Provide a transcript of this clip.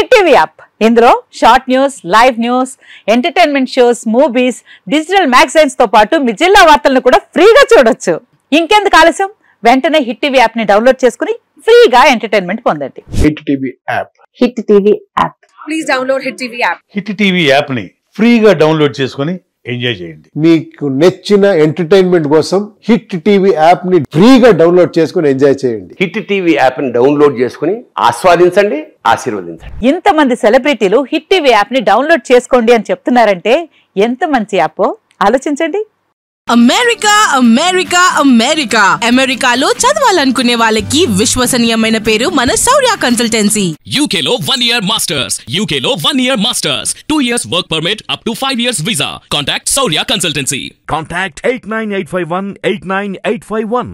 Hit TV app ఇందులో short news, live news, entertainment shows, movies, digital magazines తో పాటు మీ జిల్లా వార్తలను కూడా ఫ్రీగా చూడొచ్చు. ఇంకెందుకు ఆలస్యం, వెంటనే హిట్ టీవీ యాప్ ని డౌన్లోడ్ చేసుకుని ఫ్రీగా ఎంటర్టైన్మెంట్ పొందండి. Hit TV app. Hit TV app. Please download hit TV app. Hit TV app ని ఫ్రీగా డౌన్లోడ్ చేసుకుని ఎంజాయ్ చేయండి. మీకు నచ్చిన ఎంటర్టైన్మెంట్ కోసం హిట్ టీవీ యాప్ ని ఫ్రీగా డౌన్లోడ్ చేసుకుని ఎంజాయ్ చేయండి. హిట్ టీవీ యాప్ ని డౌన్లోడ్ చేసుకుని ఆస్వాదించండి, ఆశీర్వదించండి. ఇంతమంది సెలబ్రిటీలు హిట్ టీవీ యాప్ ని డౌన్లోడ్ చేసుకోండి అని చెప్తున్నారంటే ఎంత మంచి యాప్ ఆలోచించండి. అమెరికా అమెరికా అమెరికా అమెరికాలో చదవాలనుకునే వాళ్ళకి విశ్వసనీయమైన పేరు మన శౌర్య కన్సల్టెన్సీ. UK లో 1 year masters, UK లో 1 year masters, 2 years work permit up to 5 years visa. Contact Saurya Consultancy. Contact 89851 89851.